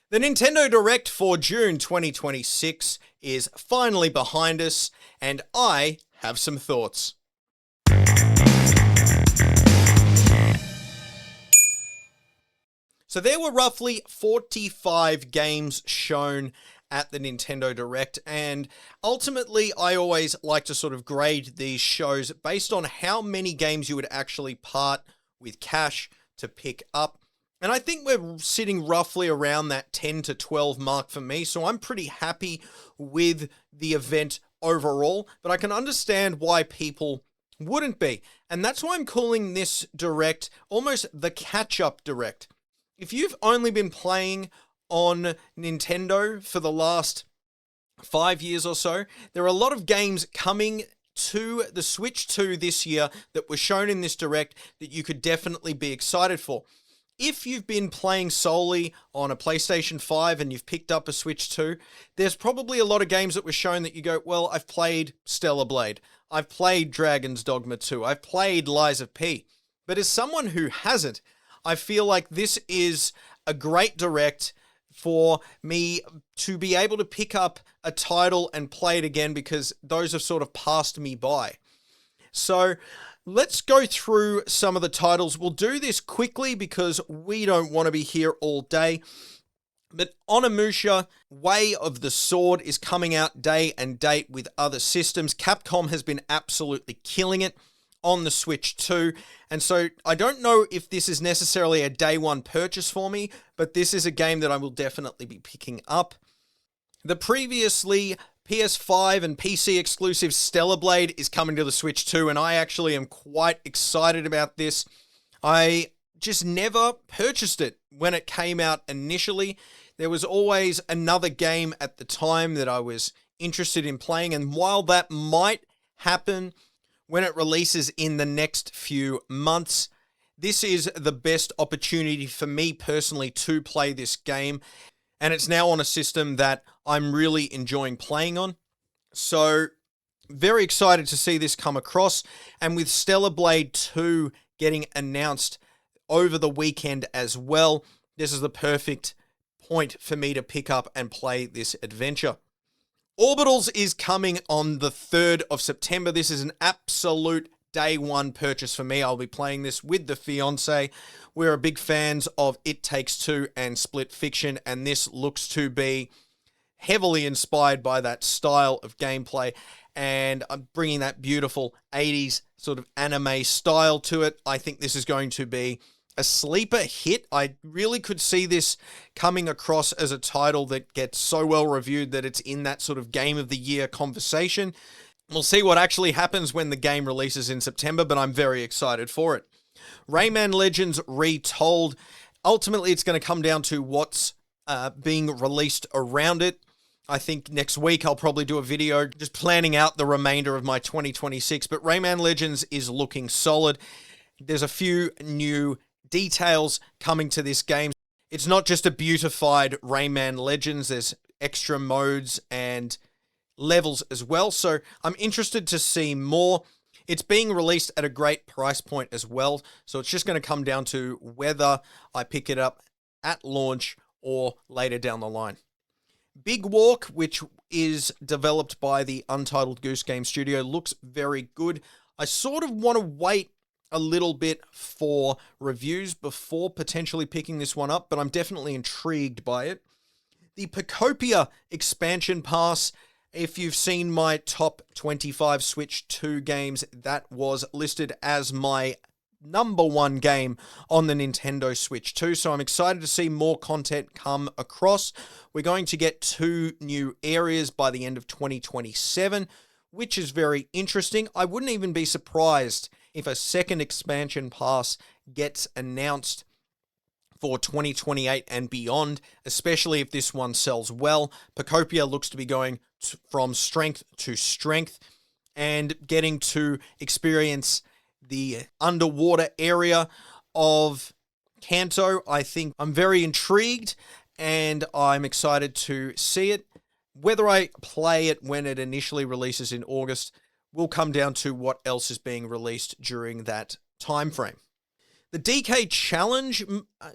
The Nintendo Direct for June 2026 is finally behind us, and I have some thoughts. So there were roughly 45 games shown at the Nintendo Direct, and ultimately I always like to sort of grade these shows based on how many games you would actually part with cash to pick up. And I think we're sitting roughly around that 10 to 12 mark for me, so I'm pretty happy with the event overall, but I can understand why people wouldn't be. And that's why I'm calling this Direct almost the catch-up Direct. If you've only been playing on Nintendo for the last 5 years or so, there are a lot of games coming to the Switch 2 this year that were shown in this Direct that you could definitely be excited for. If you've been playing solely on a PlayStation 5 and you've picked up a Switch 2, there's probably a lot of games that were shown that you go, well, I've played Stellar Blade, I've played Dragon's Dogma 2, I've played Lies of P. But as someone who hasn't, I feel like this is a great Direct for me to be able to pick up a title and play it again because those have sort of passed me by. So let's go through some of the titles. We'll do this quickly because we don't want to be here all day. But Onimusha, Way of the Sword is coming out day and date with other systems. Capcom has been absolutely killing it on the Switch 2, and so I don't know if this is necessarily a day one purchase for me, but this is a game that I will definitely be picking up. The previously PS5 and PC exclusive Stellar Blade is coming to the Switch 2, and I actually am quite excited about this. I just never purchased it when it came out initially. There was always another game at the time that I was interested in playing, and while that might happen when it releases in the next few months, this is the best opportunity for me personally to play this game, and it's now on a system that I'm really enjoying playing on. So, very excited to see this come across, and with Stellar Blade 2 getting announced over the weekend as well, this is the perfect point for me to pick up and play this adventure. Orbitals is coming on the 3rd of September. This is an absolute day one purchase for me. I'll be playing this with the fiance. We're big fans of It Takes Two and Split Fiction, and this looks to be heavily inspired by that style of gameplay, and I'm bringing that beautiful 80s sort of anime style to it. I think this is going to be a sleeper hit. I really could see this coming across as a title that gets so well reviewed that it's in that sort of game of the year conversation. We'll see what actually happens when the game releases in September, but I'm very excited for it. Rayman Legends Retold. Ultimately, it's going to come down to what's being released around it. I think next week I'll probably do a video just planning out the remainder of my 2026, but Rayman Legends is looking solid. There's a few new details coming to this game. It's not just a beautified Rayman Legends, there's extra modes and levels as well, so I'm interested to see more. It's being released at a great price point as well, so it's just going to come down to whether I pick it up at launch or later down the line. Big Walk, which is developed by the Untitled Goose Game Studio, looks very good. I sort of want to wait a little bit for reviews before potentially picking this one up, but I'm definitely intrigued by it. The Pocopia expansion pass, if you've seen my top 25 Switch 2 games, that was listed as my number one game on the Nintendo Switch 2, so I'm excited to see more content come across. We're going to get 2 new areas by the end of 2027, which is very interesting. I wouldn't even be surprised if a second expansion pass gets announced for 2028 and beyond, especially if this one sells well. Pocopia looks to be going from strength to strength and getting to experience the underwater area of Kanto. I think I'm very intrigued and I'm excited to see it. Whether I play it when it initially releases in August will come down to what else is being released during that time frame. The DK Challenge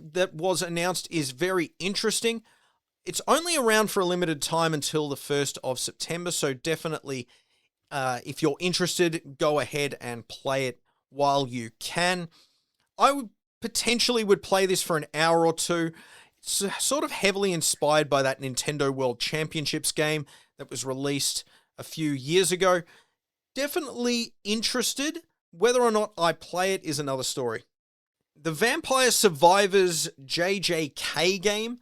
that was announced is very interesting. It's only around for a limited time until the 1st of September, so definitely, if you're interested, go ahead and play it while you can. I would potentially play this for an hour or two. It's sort of heavily inspired by that Nintendo World Championships game that was released a few years ago. Definitely interested. Whether or not I play it is another story. The Vampire Survivors JJK game,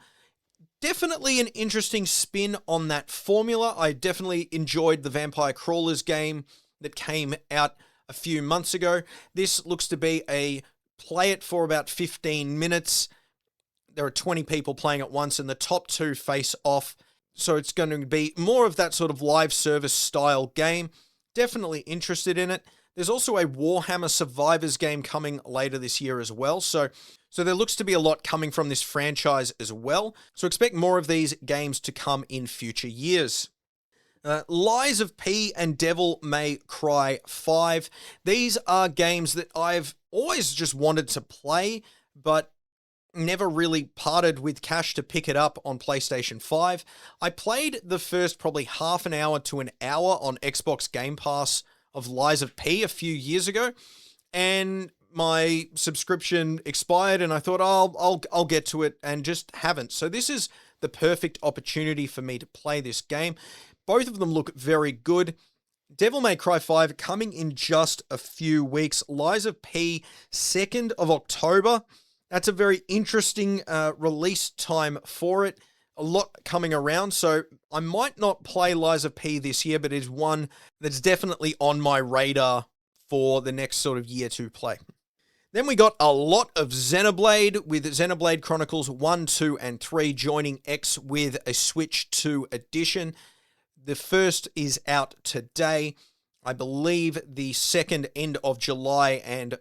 definitely an interesting spin on that formula. I definitely enjoyed the Vampire Crawlers game that came out a few months ago. This looks to be a play it for about 15 minutes. There are 20 people playing at once, and the top 2 face off. So it's going to be more of that sort of live service style game. Definitely interested in it. There's also a Warhammer Survivors game coming later this year as well. So there looks to be a lot coming from this franchise as well. So expect more of these games to come in future years. Lies of P and Devil May Cry 5. These are games that I've always just wanted to play, but never really parted with cash to pick it up on PlayStation 5. I played the first probably half an hour to an hour on Xbox Game Pass of Lies of P a few years ago, and my subscription expired, and I thought, oh, I'll get to it, and just haven't. So this is the perfect opportunity for me to play this game. Both of them look very good. Devil May Cry 5 coming in just a few weeks. Lies of P, 2nd of October. That's a very interesting release time for it. A lot coming around, so I might not play Lies of P this year, but it is one that's definitely on my radar for the next sort of year to play. Then we got a lot of Xenoblade, with Xenoblade Chronicles 1, 2, and 3 joining X with a Switch 2 edition. The first is out today. I believe the second end of July, and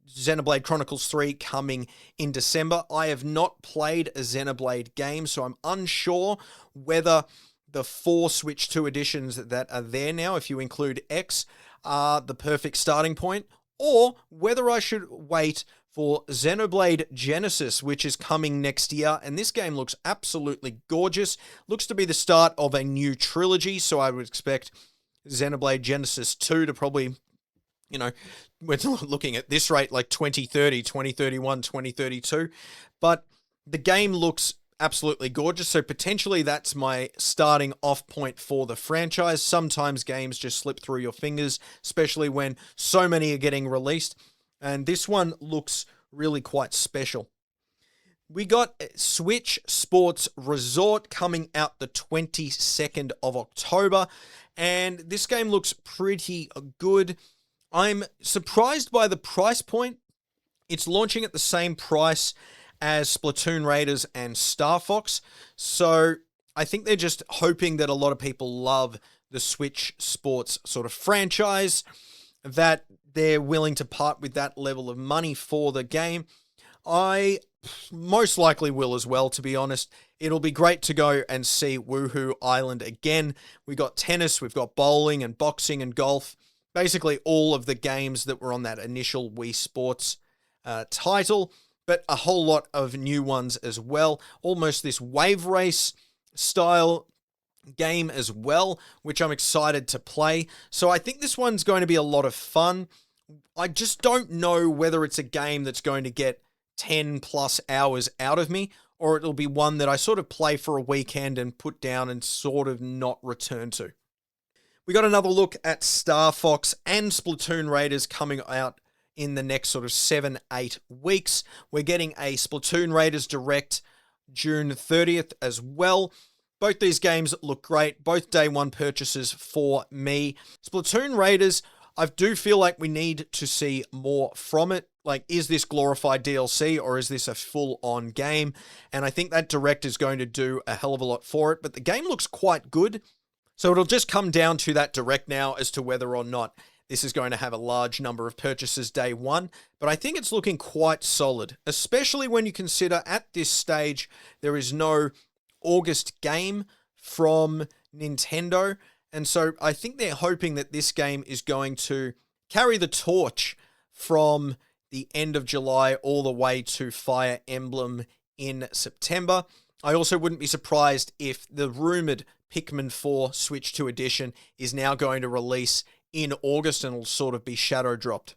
Xenoblade Chronicles 3 coming in December. I have not played a Xenoblade game, so I'm unsure whether the 4 Switch 2 editions that are there now, if you include X, are the perfect starting point, or whether I should wait for Xenoblade Genesis, which is coming next year. And this game looks absolutely gorgeous. Looks to be the start of a new trilogy, so I would expect Xenoblade Genesis 2 to probably, we're looking at this rate like 2030, 2031, 2032. But the game looks absolutely gorgeous, so potentially that's my starting off point for the franchise. Sometimes games just slip through your fingers, especially when so many are getting released, and this one looks really quite special. We got Switch Sports Resort coming out the 22nd of October, and this game looks pretty good. I'm surprised by the price point. It's launching at the same price as Splatoon Raiders and Star Fox, so I think they're just hoping that a lot of people love the Switch Sports sort of franchise, that they're willing to part with that level of money for the game. I most likely will as well, to be honest. It'll be great to go and see Woohoo Island again. We got tennis, we've got bowling and boxing and golf. Basically all of the games that were on that initial Wii Sports title, but a whole lot of new ones as well. Almost this wave race style game as well, which I'm excited to play. So I think this one's going to be a lot of fun. I just don't know whether it's a game that's going to get 10 plus hours out of me, or it'll be one that I sort of play for a weekend and put down and sort of not return to. We got another look at Star Fox and Splatoon Raiders coming out in the next sort of 7-8 weeks. We're getting a Splatoon Raiders Direct June 30th as well. Both these games look great. Both day one purchases for me. Splatoon Raiders, I do feel like we need to see more from it. Like, is this glorified DLC or is this a full-on game? And I think that Direct is going to do a hell of a lot for it. But the game looks quite good. So it'll just come down to that Direct now as to whether or not this is going to have a large number of purchases day one. But I think it's looking quite solid, especially when you consider at this stage there is no August game from Nintendo. And so I think they're hoping that this game is going to carry the torch from the end of July all the way to Fire Emblem in September. I also wouldn't be surprised if the rumored Pikmin 4 Switch 2 edition is now going to release in August and will sort of be shadow dropped.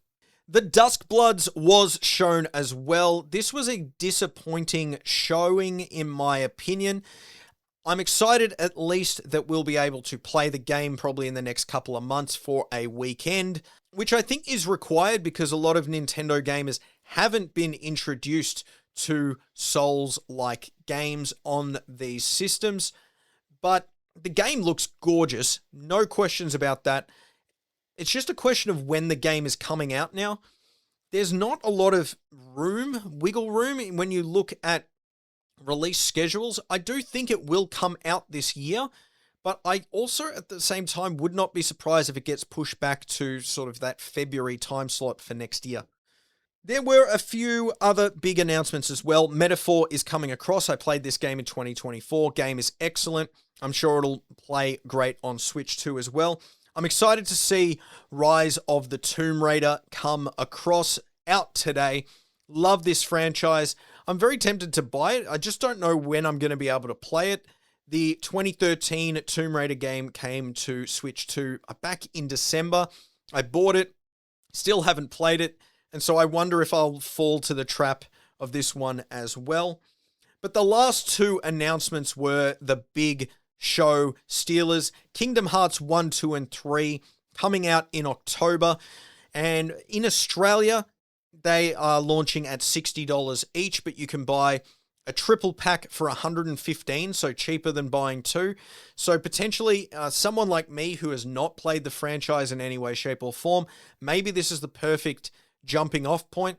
The Duskbloods was shown as well. This was a disappointing showing in my opinion. I'm excited at least that we'll be able to play the game probably in the next couple of months for a weekend, which I think is required because a lot of Nintendo gamers haven't been introduced to Souls-like games on these systems. But the game looks gorgeous, no questions about that. It's just a question of when the game is coming out now. There's not a lot of wiggle room when you look at release schedules. I do think it will come out this year, but I also at the same time would not be surprised if it gets pushed back to sort of that February time slot for next year. There were a few other big announcements as well. Metaphor is coming across. I played this game in 2024. Game is excellent. I'm sure it'll play great on Switch 2 as well. I'm excited to see Rise of the Tomb Raider come across out today. Love this franchise. I'm very tempted to buy it. I just don't know when I'm going to be able to play it. The 2013 Tomb Raider game came to Switch 2 back in December. I bought it, still haven't played it, and so I wonder if I'll fall to the trap of this one as well. But the last two announcements were the big show stealers. Kingdom Hearts 1, 2, and 3 coming out in October. And in Australia, they are launching at $60 each, but you can buy a triple pack for $115, so cheaper than buying two. So potentially someone like me who has not played the franchise in any way, shape, or form, maybe this is the perfect jumping off point.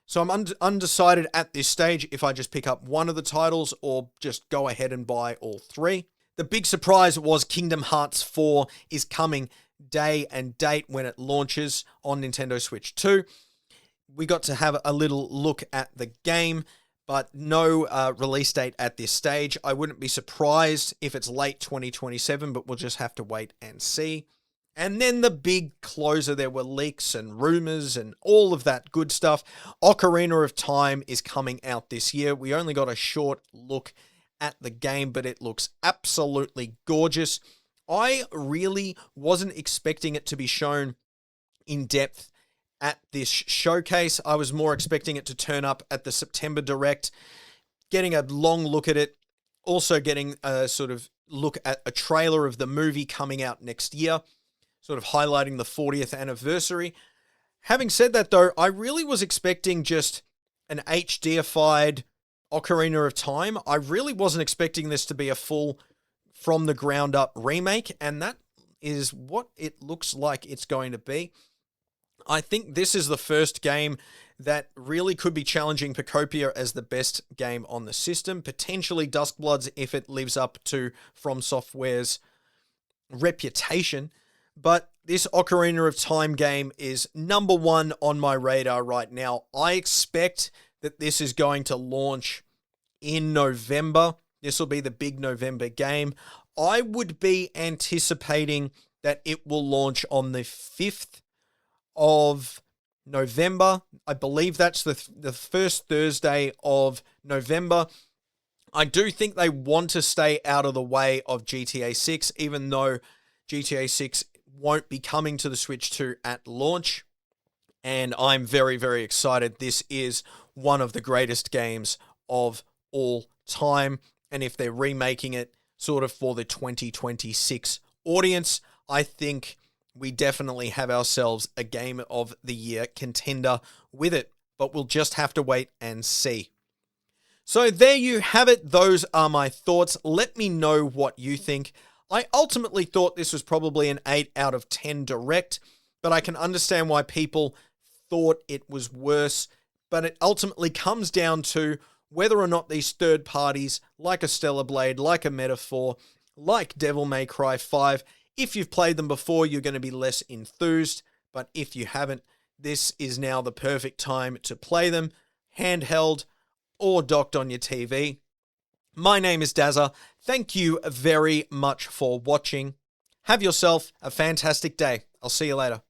So I'm undecided at this stage if I just pick up one of the titles or just go ahead and buy all three. The big surprise was Kingdom Hearts 4 is coming day and date when it launches on Nintendo Switch 2. We got to have a little look at the game, but no release date at this stage. I wouldn't be surprised if it's late 2027, but we'll just have to wait and see. And then the big closer, there were leaks and rumors and all of that good stuff. Ocarina of Time is coming out this year. We only got a short look at the game, but it looks absolutely gorgeous. I really wasn't expecting it to be shown in depth at this showcase. I was more expecting it to turn up at the September Direct, getting a long look at it, also getting a sort of look at a trailer of the movie coming out next year, sort of highlighting the 40th anniversary. Having said that, though, I really was expecting just an HDified Ocarina of Time. I really wasn't expecting this to be a full from the ground up remake, and that is what it looks like it's going to be. I think this is the first game that really could be challenging Pocopia as the best game on the system, potentially Duskbloods if it lives up to From Software's reputation. But this Ocarina of Time game is number one on my radar right now. I expect that this is going to launch in November. This will be the big November game. I would be anticipating that it will launch on the 5th of November. I believe that's the first Thursday of November. I do think they want to stay out of the way of GTA 6, even though GTA 6 won't be coming to the Switch 2 at launch. And I'm very, very excited. This is one of the greatest games of all time. And if they're remaking it sort of for the 2026 audience, I think we definitely have ourselves a Game of the Year contender with it. But we'll just have to wait and see. So there you have it. Those are my thoughts. Let me know what you think. I ultimately thought this was probably an 8 out of 10 Direct, but I can understand why people thought it was worse. But it ultimately comes down to whether or not these third parties, like a Stellar Blade, like a Metaphor, like Devil May Cry 5, if you've played them before, you're going to be less enthused. But if you haven't, this is now the perfect time to play them, handheld or docked on your TV. My name is Dazza. Thank you very much for watching. Have yourself a fantastic day. I'll see you later.